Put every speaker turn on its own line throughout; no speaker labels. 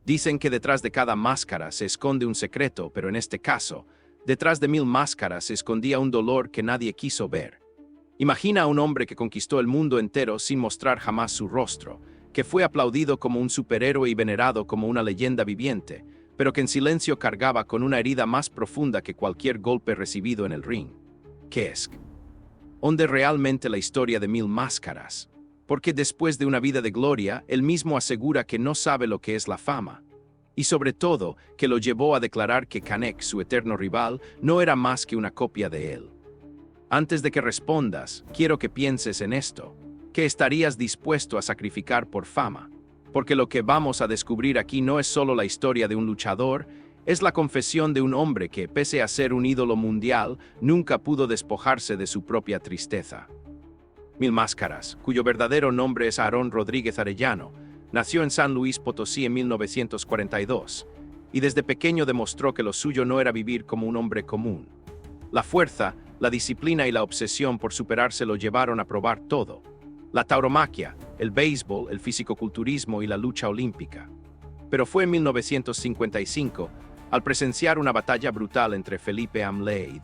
Dicen que detrás de cada máscara se esconde un secreto, pero en este caso, detrás de 1000 máscaras se escondía un dolor que nadie quiso ver. Imagina a un hombre que conquistó el mundo entero sin mostrar jamás su rostro, que fue aplaudido como un superhéroe y venerado como una leyenda viviente, pero que en silencio cargaba con una herida más profunda que cualquier golpe recibido en el ring. ¿Qué es? ¿Dónde realmente la historia de 1000 máscaras? Porque después de una vida de gloria, él mismo asegura que no sabe lo que es la fama. Y sobre todo, que lo llevó a declarar que Canek, su eterno rival, no era más que una copia de él. Antes de que respondas, quiero que pienses en esto. ¿Qué estarías dispuesto a sacrificar por fama? Porque lo que vamos a descubrir aquí no es solo la historia de un luchador, es la confesión de un hombre que, pese a ser un ídolo mundial, nunca pudo despojarse de su propia tristeza. 1000 Máscaras, cuyo verdadero nombre es Aarón Rodríguez Arellano, nació en San Luis Potosí en 1942, y desde pequeño demostró que lo suyo no era vivir como un hombre común. La fuerza, la disciplina y la obsesión por superarse lo llevaron a probar todo: la tauromaquia, el béisbol, el fisicoculturismo y la lucha olímpica. Pero fue en 1955, al presenciar una batalla brutal entre Felipe Amleid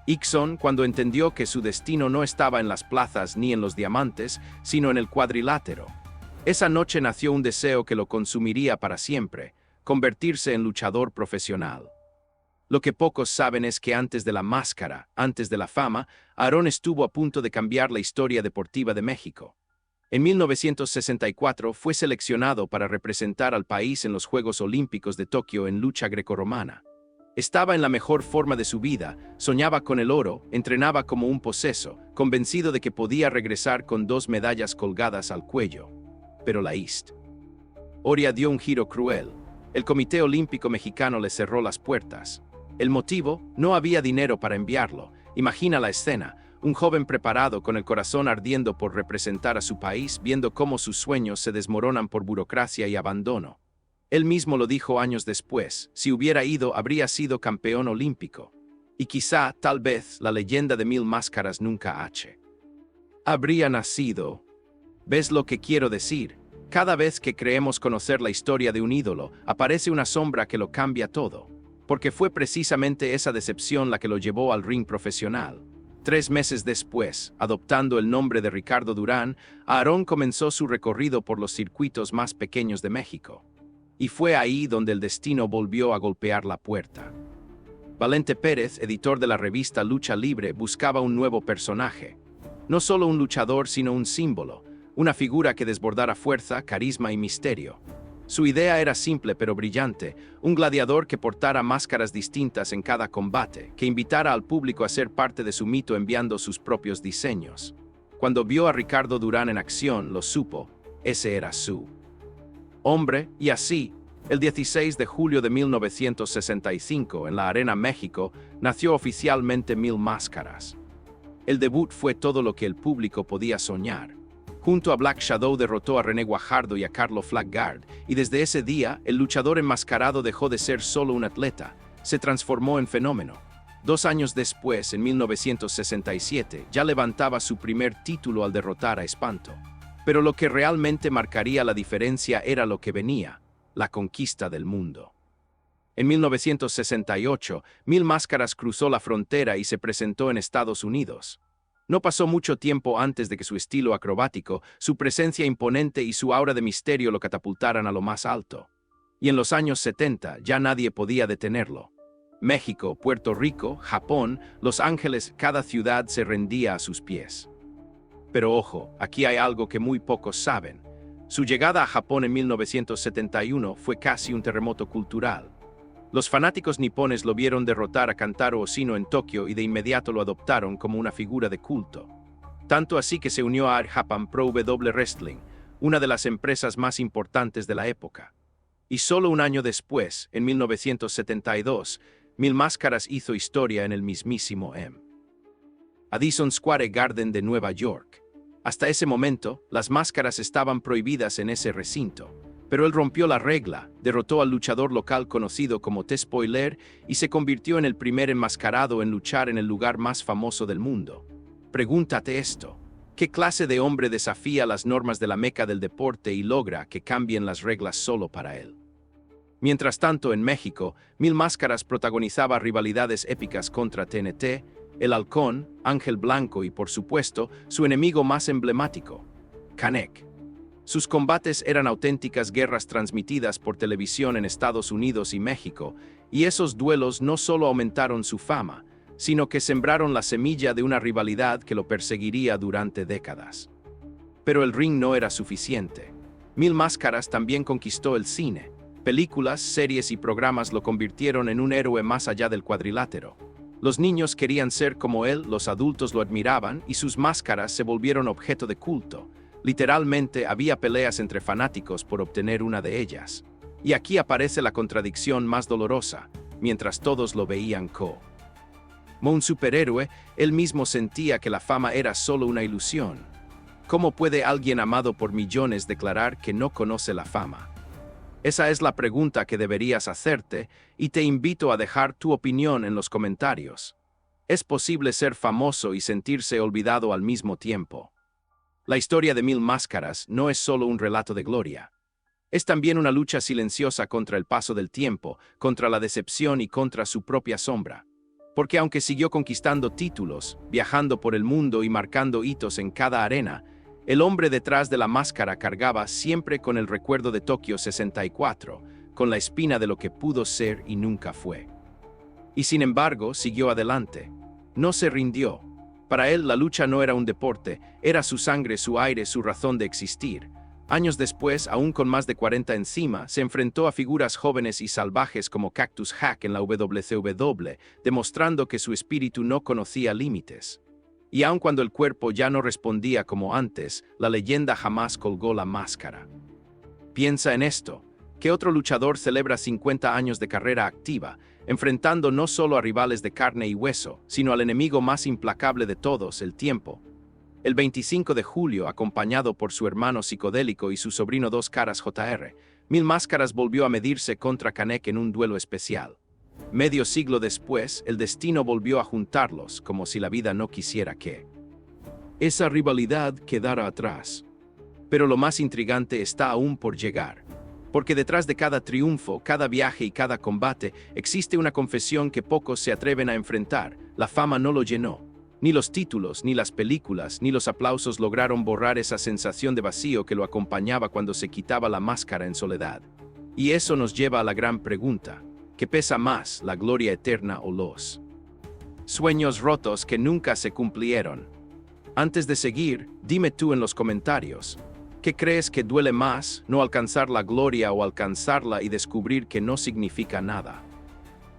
Ixon, cuando entendió que su destino no estaba en las plazas ni en los diamantes, sino en el cuadrilátero. Esa noche nació un deseo que lo consumiría para siempre: convertirse en luchador profesional. Lo que pocos saben es que antes de la máscara, antes de la fama, Aarón estuvo a punto de cambiar la historia deportiva de México. En 1964 fue seleccionado para representar al país en los Juegos Olímpicos de Tokio en lucha grecorromana. Estaba en la mejor forma de su vida, soñaba con el oro, entrenaba como un poseso, convencido de que podía regresar con 2 medallas colgadas al cuello. Pero la historia dio un giro cruel. El Comité Olímpico Mexicano le cerró las puertas. El motivo: no había dinero para enviarlo. Imagina la escena: un joven preparado con el corazón ardiendo por representar a su país, viendo cómo sus sueños se desmoronan por burocracia y abandono. Él mismo lo dijo años después: si hubiera ido, habría sido campeón olímpico. Y quizá, tal vez, la leyenda de 1000 Máscaras nunca habría nacido. ¿Ves lo que quiero decir? Cada vez que creemos conocer la historia de un ídolo, aparece una sombra que lo cambia todo. Porque fue precisamente esa decepción la que lo llevó al ring profesional. 3 meses después, adoptando el nombre de Ricardo Durán, Aarón comenzó su recorrido por los circuitos más pequeños de México. Y fue ahí donde el destino volvió a golpear la puerta. Valente Pérez, editor de la revista Lucha Libre, buscaba un nuevo personaje. No solo un luchador, sino un símbolo, una figura que desbordara fuerza, carisma y misterio. Su idea era simple pero brillante: un gladiador que portara máscaras distintas en cada combate, que invitara al público a ser parte de su mito enviando sus propios diseños. Cuando vio a Ricardo Durán en acción, lo supo: ese era su hombre. Y así, el 16 de julio de 1965, en la Arena México, nació oficialmente 1000 Máscaras. El debut fue todo lo que el público podía soñar. Junto a Black Shadow derrotó a René Guajardo y a Carlo Flagard, y desde ese día, el luchador enmascarado dejó de ser solo un atleta, se transformó en fenómeno. 2 años después, en 1967, ya levantaba su primer título al derrotar a Espanto. Pero lo que realmente marcaría la diferencia era lo que venía: la conquista del mundo. En 1968, 1000 Máscaras cruzó la frontera y se presentó en Estados Unidos. No pasó mucho tiempo antes de que su estilo acrobático, su presencia imponente y su aura de misterio lo catapultaran a lo más alto. Y en los años 70 ya nadie podía detenerlo. México, Puerto Rico, Japón, Los Ángeles, cada ciudad se rendía a sus pies. Pero ojo, aquí hay algo que muy pocos saben. Su llegada a Japón en 1971 fue casi un terremoto cultural. Los fanáticos nipones lo vieron derrotar a Kantaro Oshino en Tokio y de inmediato lo adoptaron como una figura de culto. Tanto así que se unió a All Japan Pro Wrestling, una de las empresas más importantes de la época. Y solo un año después, en 1972, 1000 Máscaras hizo historia en el mismísimo Madison Square Garden de Nueva York. Hasta ese momento, las máscaras estaban prohibidas en ese recinto, pero él rompió la regla, derrotó al luchador local conocido como T-Spoiler y se convirtió en el primer enmascarado en luchar en el lugar más famoso del mundo. Pregúntate esto: ¿qué clase de hombre desafía las normas de la meca del deporte y logra que cambien las reglas solo para él? Mientras tanto, en México, Mil Máscaras protagonizaba rivalidades épicas contra TNT, El Halcón, Ángel Blanco y, por supuesto, su enemigo más emblemático, Canek. Sus combates eran auténticas guerras transmitidas por televisión en Estados Unidos y México, y esos duelos no solo aumentaron su fama, sino que sembraron la semilla de una rivalidad que lo perseguiría durante décadas. Pero el ring no era suficiente. Mil Máscaras también conquistó el cine. Películas, series y programas lo convirtieron en un héroe más allá del cuadrilátero. Los niños querían ser como él, los adultos lo admiraban y sus máscaras se volvieron objeto de culto. Literalmente había peleas entre fanáticos por obtener una de ellas. Y aquí aparece la contradicción más dolorosa, mientras todos lo veían como un superhéroe, él mismo sentía que la fama era solo una ilusión. ¿Cómo puede alguien amado por millones declarar que no conoce la fama? Esa es la pregunta que deberías hacerte, y te invito a dejar tu opinión en los comentarios. ¿Es posible ser famoso y sentirse olvidado al mismo tiempo? La historia de Mil Máscaras no es solo un relato de gloria. Es también una lucha silenciosa contra el paso del tiempo, contra la decepción y contra su propia sombra. Porque aunque siguió conquistando títulos, viajando por el mundo y marcando hitos en cada arena, el hombre detrás de la máscara cargaba siempre con el recuerdo de Tokio 64, con la espina de lo que pudo ser y nunca fue. Y sin embargo, siguió adelante. No se rindió. Para él la lucha no era un deporte, era su sangre, su aire, su razón de existir. Años después, aún con más de 40 encima, se enfrentó a figuras jóvenes y salvajes como Cactus Jack en la WCW, demostrando que su espíritu no conocía límites. Y aun cuando el cuerpo ya no respondía como antes, la leyenda jamás colgó la máscara. Piensa en esto. ¿Qué otro luchador celebra 50 años de carrera activa, enfrentando no solo a rivales de carne y hueso, sino al enemigo más implacable de todos, el tiempo? El 25 de julio, acompañado por su hermano psicodélico y su sobrino Dos Caras Jr., Mil Máscaras volvió a medirse contra Canek en un duelo especial. Medio siglo después, el destino volvió a juntarlos, como si la vida no quisiera que esa rivalidad quedara atrás. Pero lo más intrigante está aún por llegar. Porque detrás de cada triunfo, cada viaje y cada combate, existe una confesión que pocos se atreven a enfrentar. La fama no lo llenó. Ni los títulos, ni las películas, ni los aplausos lograron borrar esa sensación de vacío que lo acompañaba cuando se quitaba la máscara en soledad. Y eso nos lleva a la gran pregunta: ¿qué pesa más, la gloria eterna o los sueños rotos que nunca se cumplieron? Antes de seguir, dime tú en los comentarios, ¿qué crees que duele más, no alcanzar la gloria o alcanzarla y descubrir que no significa nada?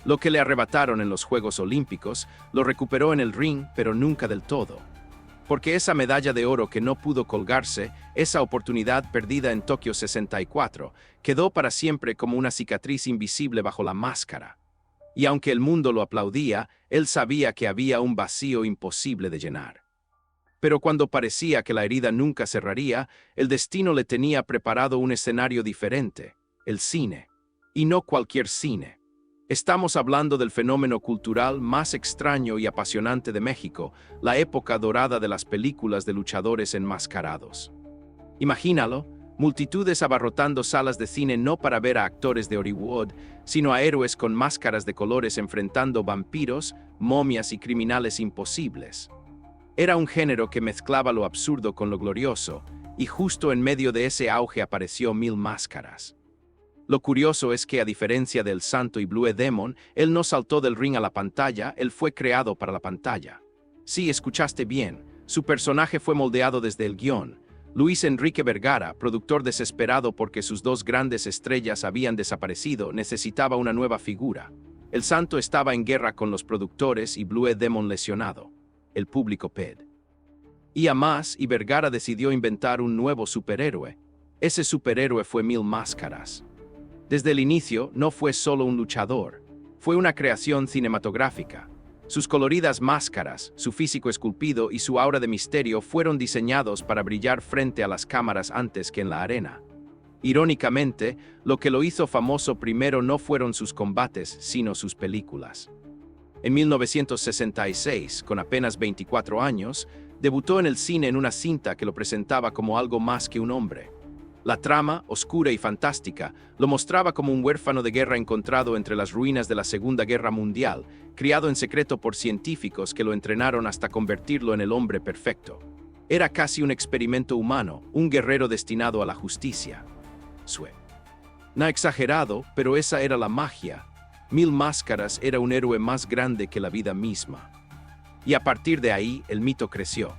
Lo que le arrebataron en los Juegos Olímpicos, lo recuperó en el ring, pero nunca del todo. Porque esa medalla de oro que no pudo colgarse, esa oportunidad perdida en Tokio 64, quedó para siempre como una cicatriz invisible bajo la máscara. Y aunque el mundo lo aplaudía, él sabía que había un vacío imposible de llenar. Pero cuando parecía que la herida nunca cerraría, el destino le tenía preparado un escenario diferente: el cine. Y no cualquier cine. Estamos hablando del fenómeno cultural más extraño y apasionante de México, la época dorada de las películas de luchadores enmascarados. Imagínalo, multitudes abarrotando salas de cine no para ver a actores de Hollywood, sino a héroes con máscaras de colores enfrentando vampiros, momias y criminales imposibles. Era un género que mezclaba lo absurdo con lo glorioso, y justo en medio de ese auge apareció Mil Máscaras. Lo curioso es que, a diferencia del Santo y Blue Demon, él no saltó del ring a la pantalla, él fue creado para la pantalla. Sí, escuchaste bien, su personaje fue moldeado desde el guión. Luis Enrique Vergara, productor desesperado porque sus dos grandes estrellas habían desaparecido, necesitaba una nueva figura. El Santo estaba en guerra con los productores y Blue Demon lesionado. El público pedía más y Vergara decidió inventar un nuevo superhéroe. Ese superhéroe fue Mil Máscaras. Desde el inicio, no fue solo un luchador, fue una creación cinematográfica. Sus coloridas máscaras, su físico esculpido y su aura de misterio fueron diseñados para brillar frente a las cámaras antes que en la arena. Irónicamente, lo que lo hizo famoso primero no fueron sus combates, sino sus películas. En 1966, con apenas 24 años, debutó en el cine en una cinta que lo presentaba como algo más que un hombre. La trama, oscura y fantástica, lo mostraba como un huérfano de guerra encontrado entre las ruinas de la Segunda Guerra Mundial, criado en secreto por científicos que lo entrenaron hasta convertirlo en el hombre perfecto. Era casi un experimento humano, un guerrero destinado a la justicia. No exagerado, pero esa era la magia. Mil Máscaras era un héroe más grande que la vida misma. Y a partir de ahí, el mito creció.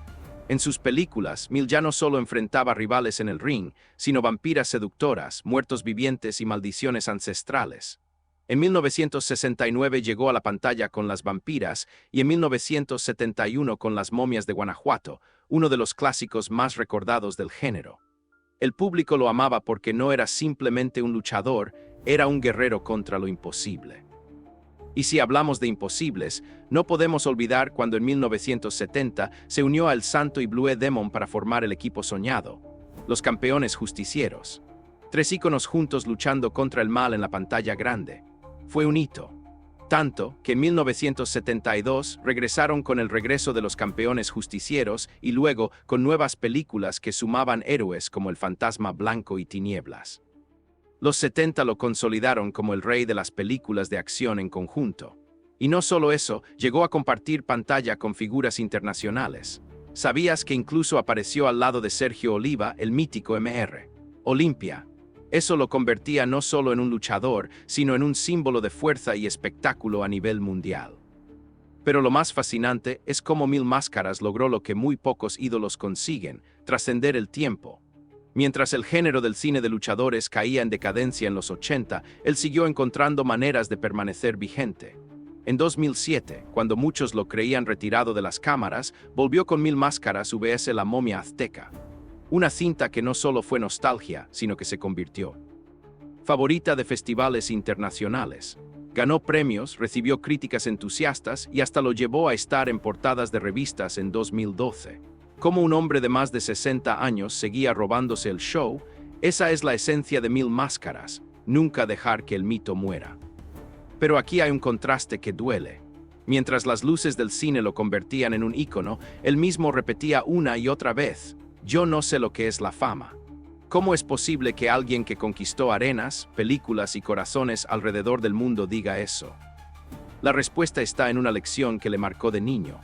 En sus películas, Mil ya no solo enfrentaba rivales en el ring, sino vampiras seductoras, muertos vivientes y maldiciones ancestrales. En 1969 llegó a la pantalla con Las vampiras y en 1971 con Las momias de Guanajuato, uno de los clásicos más recordados del género. El público lo amaba porque no era simplemente un luchador, era un guerrero contra lo imposible. Y si hablamos de imposibles, no podemos olvidar cuando en 1970 se unió a El Santo y Blue Demon para formar el equipo soñado, los campeones justicieros. 3 íconos juntos luchando contra el mal en la pantalla grande. Fue un hito. Tanto que en 1972 regresaron con el regreso de los campeones justicieros y luego con nuevas películas que sumaban héroes como el Fantasma Blanco y Tinieblas. Los 70 lo consolidaron como el rey de las películas de acción en conjunto. Y no solo eso, llegó a compartir pantalla con figuras internacionales. ¿Sabías que incluso apareció al lado de Sergio Oliva, el mítico Mr. Olympia? Eso lo convertía no solo en un luchador, sino en un símbolo de fuerza y espectáculo a nivel mundial. Pero lo más fascinante es cómo Mil Máscaras logró lo que muy pocos ídolos consiguen, trascender el tiempo. Mientras el género del cine de luchadores caía en decadencia en los 80, él siguió encontrando maneras de permanecer vigente. En 2007, cuando muchos lo creían retirado de las cámaras, volvió con Mil Máscaras vs La momia azteca. Una cinta que no solo fue nostalgia, sino que se convirtió favorita de festivales internacionales. Ganó premios, recibió críticas entusiastas y hasta lo llevó a estar en portadas de revistas en 2012. Como un hombre de más de 60 años seguía robándose el show, esa es la esencia de Mil Máscaras, nunca dejar que el mito muera. Pero aquí hay un contraste que duele. Mientras las luces del cine lo convertían en un ícono, él mismo repetía una y otra vez: yo no sé lo que es la fama. ¿Cómo es posible que alguien que conquistó arenas, películas y corazones alrededor del mundo diga eso? La respuesta está en una lección que le marcó de niño.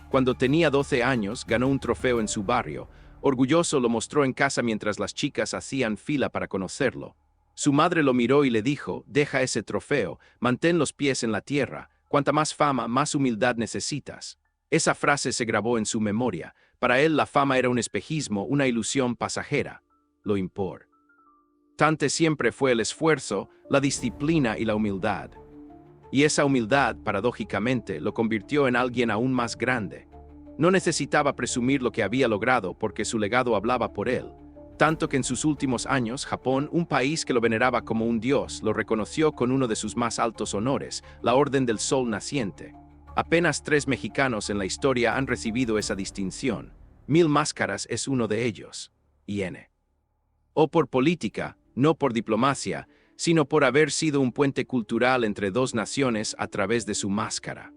Cuando tenía 12 años, ganó un trofeo en su barrio. Orgulloso lo mostró en casa mientras las chicas hacían fila para conocerlo. Su madre lo miró y le dijo: deja ese trofeo, mantén los pies en la tierra, cuanta más fama, más humildad necesitas. Esa frase se grabó en su memoria. Para él la fama era un espejismo, una ilusión pasajera. Lo importante siempre fue el esfuerzo, la disciplina y la humildad. Y esa humildad, paradójicamente, lo convirtió en alguien aún más grande. No necesitaba presumir lo que había logrado porque su legado hablaba por él. Tanto que en sus últimos años, Japón, un país que lo veneraba como un dios, lo reconoció con uno de sus más altos honores, la Orden del Sol Naciente. Apenas 3 mexicanos en la historia han recibido esa distinción. Mil Máscaras es uno de ellos. O por política, no por diplomacia, sino por haber sido un puente cultural entre 2 naciones a través de su máscara.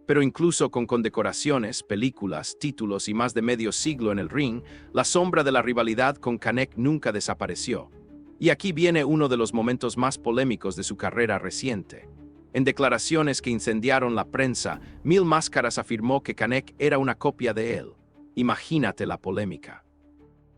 Pero incluso con condecoraciones, películas, títulos y más de medio siglo en el ring, la sombra de la rivalidad con Canek nunca desapareció. Y aquí viene uno de los momentos más polémicos de su carrera reciente. En declaraciones que incendiaron la prensa, Mil Máscaras afirmó que Canek era una copia de él. Imagínate la polémica.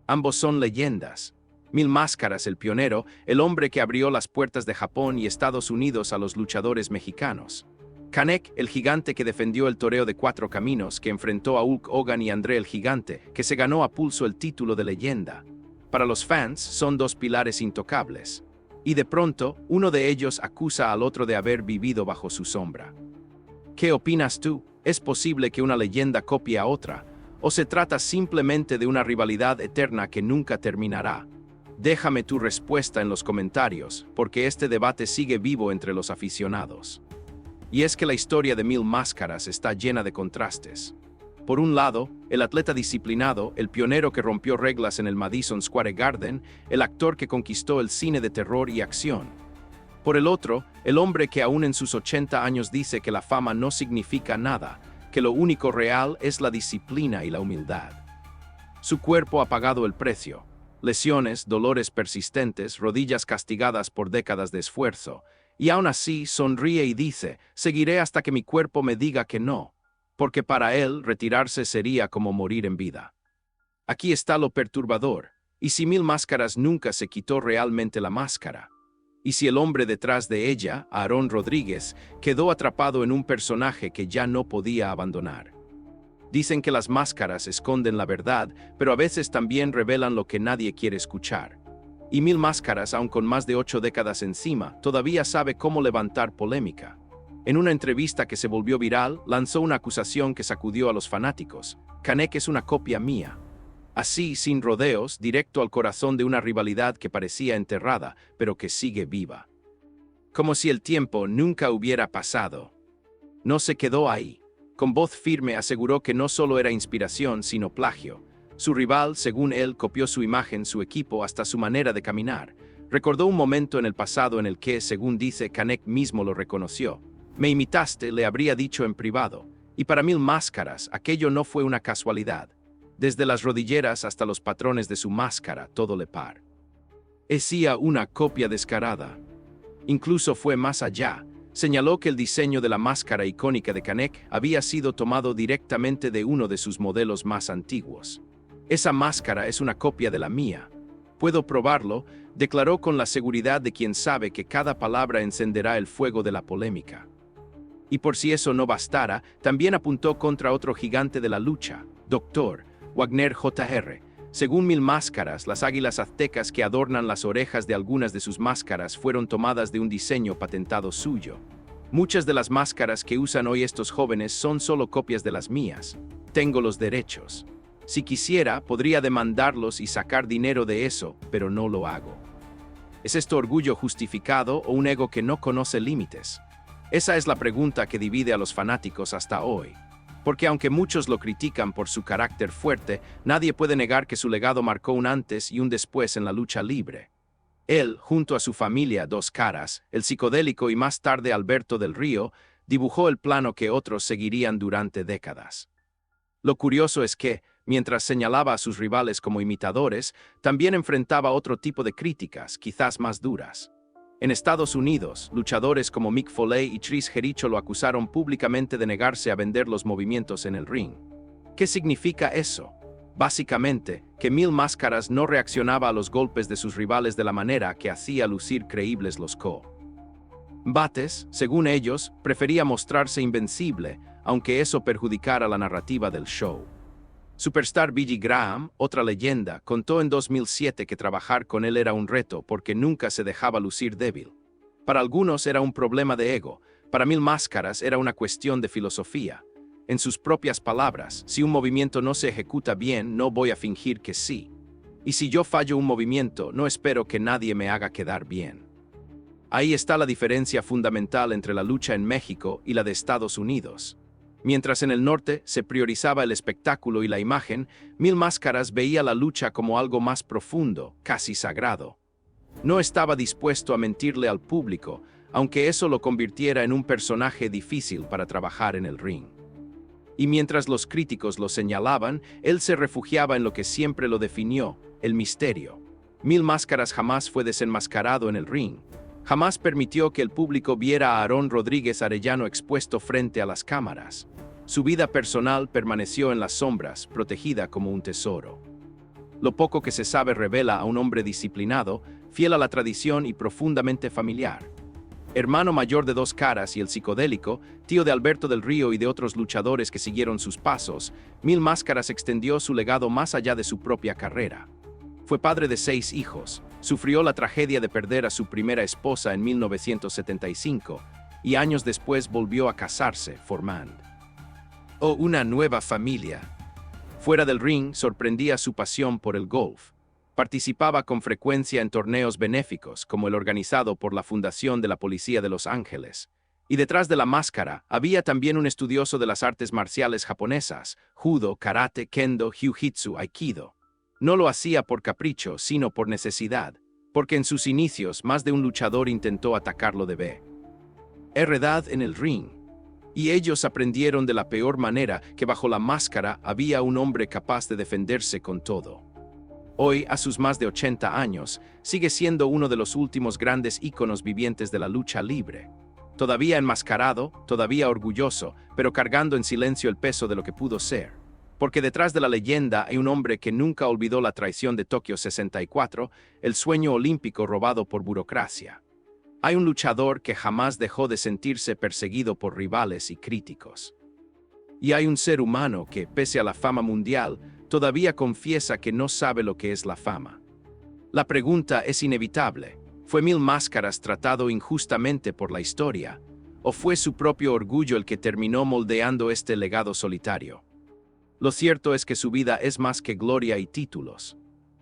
Ambos son leyendas. Mil Máscaras, el pionero, el hombre que abrió las puertas de Japón y Estados Unidos a los luchadores mexicanos. Canek, el gigante que defendió el toreo de 4 caminos, que enfrentó a Hulk Hogan y André el Gigante, que se ganó a pulso el título de leyenda. Para los fans, son 2 pilares intocables. Y de pronto, uno de ellos acusa al otro de haber vivido bajo su sombra. ¿Qué opinas tú? ¿Es posible que una leyenda copie a otra? ¿O se trata simplemente de una rivalidad eterna que nunca terminará? Déjame tu respuesta en los comentarios, porque este debate sigue vivo entre los aficionados. Y es que la historia de Mil Máscaras está llena de contrastes. Por un lado, el atleta disciplinado, el pionero que rompió reglas en el Madison Square Garden, el actor que conquistó el cine de terror y acción. Por el otro, el hombre que aún en sus 80 años dice que la fama no significa nada, que lo único real es la disciplina y la humildad. Su cuerpo ha pagado el precio. lesiones, dolores persistentes, rodillas castigadas por décadas de esfuerzo, y aún así sonríe y dice, seguiré hasta que mi cuerpo me diga que no, porque para él retirarse sería como morir en vida. Aquí está lo perturbador, y si Mil Máscaras nunca se quitó realmente la máscara, y si el hombre detrás de ella, Aarón Rodríguez, quedó atrapado en un personaje que ya no podía abandonar. Dicen que las máscaras esconden la verdad, pero a veces también revelan lo que nadie quiere escuchar. Y Mil Máscaras, aun con más de 8 décadas encima, todavía sabe cómo levantar polémica. En una entrevista que se volvió viral, lanzó una acusación que sacudió a los fanáticos. Canek es una copia mía. Así, sin rodeos, directo al corazón de una rivalidad que parecía enterrada, pero que sigue viva. Como si el tiempo nunca hubiera pasado. No se quedó ahí. Con voz firme aseguró que no solo era inspiración, sino plagio. Su rival, según él, copió su imagen, su equipo, hasta su manera de caminar. Recordó un momento en el pasado en el que, según dice, Canek mismo lo reconoció. Me imitaste, le habría dicho en privado. Y para Mil Máscaras, aquello no fue una casualidad. Desde las rodilleras hasta los patrones de su máscara, todo le par. Hacía una copia descarada. Incluso fue más allá. Señaló que el diseño de la máscara icónica de Canek había sido tomado directamente de uno de sus modelos más antiguos. Esa máscara es una copia de la mía. Puedo probarlo, declaró con la seguridad de quien sabe que cada palabra encenderá el fuego de la polémica. Y por si eso no bastara, también apuntó contra otro gigante de la lucha, Dr. Wagner Jr. Según Mil Máscaras, las águilas aztecas que adornan las orejas de algunas de sus máscaras fueron tomadas de un diseño patentado suyo. Muchas de las máscaras que usan hoy estos jóvenes son solo copias de las mías. Tengo los derechos. Si quisiera, podría demandarlos y sacar dinero de eso, pero no lo hago. ¿Es esto orgullo justificado o un ego que no conoce límites? Esa es la pregunta que divide a los fanáticos hasta hoy. Porque aunque muchos lo critican por su carácter fuerte, nadie puede negar que su legado marcó un antes y un después en la lucha libre. Él, junto a su familia Dos Caras, el psicodélico y más tarde Alberto del Río, dibujó el plano que otros seguirían durante décadas. Lo curioso es que, mientras señalaba a sus rivales como imitadores, también enfrentaba otro tipo de críticas, quizás más duras. En Estados Unidos, luchadores como Mick Foley y Chris Jericho lo acusaron públicamente de negarse a vender los movimientos en el ring. ¿Qué significa eso? Básicamente, que Mil Máscaras no reaccionaba a los golpes de sus rivales de la manera que hacía lucir creíbles los combates. Según ellos, prefería mostrarse invencible, aunque eso perjudicara la narrativa del show. Superstar Billy Graham, otra leyenda, contó en 2007 que trabajar con él era un reto porque nunca se dejaba lucir débil. Para algunos era un problema de ego, para Mil Máscaras era una cuestión de filosofía. En sus propias palabras, si un movimiento no se ejecuta bien, no voy a fingir que sí. Y si yo fallo un movimiento, no espero que nadie me haga quedar bien. Ahí está la diferencia fundamental entre la lucha en México y la de Estados Unidos. Mientras en el norte se priorizaba el espectáculo y la imagen, Mil Máscaras veía la lucha como algo más profundo, casi sagrado. No estaba dispuesto a mentirle al público, aunque eso lo convirtiera en un personaje difícil para trabajar en el ring. Y mientras los críticos lo señalaban, él se refugiaba en lo que siempre lo definió, el misterio. Mil Máscaras jamás fue desenmascarado en el ring. Jamás permitió que el público viera a Aarón Rodríguez Arellano expuesto frente a las cámaras. Su vida personal permaneció en las sombras, protegida como un tesoro. Lo poco que se sabe revela a un hombre disciplinado, fiel a la tradición y profundamente familiar. Hermano mayor de Dos Caras y el psicodélico, tío de Alberto del Río y de otros luchadores que siguieron sus pasos, Mil Máscaras extendió su legado más allá de su propia carrera. Fue padre de 6 hijos, sufrió la tragedia de perder a su primera esposa en 1975 y años después volvió a casarse, formando una nueva familia. Fuera del ring, sorprendía su pasión por el golf. Participaba con frecuencia en torneos benéficos, como el organizado por la Fundación de la Policía de Los Ángeles. Y detrás de la máscara, había también un estudioso de las artes marciales japonesas, judo, karate, kendo, jiu-jitsu, aikido. No lo hacía por capricho, sino por necesidad, porque en sus inicios más de un luchador intentó atacarlo de verdad en el ring. Y ellos aprendieron de la peor manera que bajo la máscara había un hombre capaz de defenderse con todo. Hoy, a sus más de 80 años, sigue siendo uno de los últimos grandes íconos vivientes de la lucha libre. Todavía enmascarado, todavía orgulloso, pero cargando en silencio el peso de lo que pudo ser. Porque detrás de la leyenda hay un hombre que nunca olvidó la traición de Tokio 64, el sueño olímpico robado por burocracia. Hay un luchador que jamás dejó de sentirse perseguido por rivales y críticos. Y hay un ser humano que, pese a la fama mundial, todavía confiesa que no sabe lo que es la fama. La pregunta es inevitable. ¿Fue Mil Máscaras tratado injustamente por la historia? ¿O fue su propio orgullo el que terminó moldeando este legado solitario? Lo cierto es que su vida es más que gloria y títulos.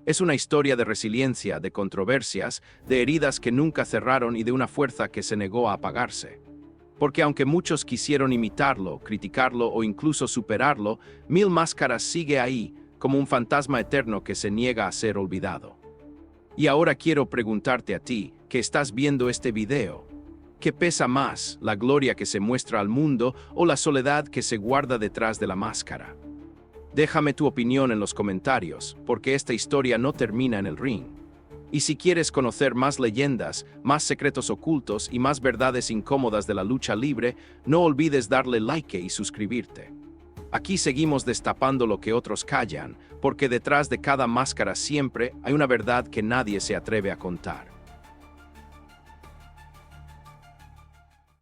Es una historia de resiliencia, de controversias, de heridas que nunca cerraron y de una fuerza que se negó a apagarse. Porque aunque muchos quisieron imitarlo, criticarlo o incluso superarlo, Mil Máscaras sigue ahí, como un fantasma eterno que se niega a ser olvidado. Y ahora quiero preguntarte a ti, que estás viendo este video, ¿qué pesa más, la gloria que se muestra al mundo o la soledad que se guarda detrás de la máscara? Déjame tu opinión en los comentarios, porque esta historia no termina en el ring. Y si quieres conocer más leyendas, más secretos ocultos y más verdades incómodas de la lucha libre, no olvides darle like y suscribirte. Aquí seguimos destapando lo que otros callan, porque detrás de cada máscara siempre hay una verdad que nadie se atreve a contar.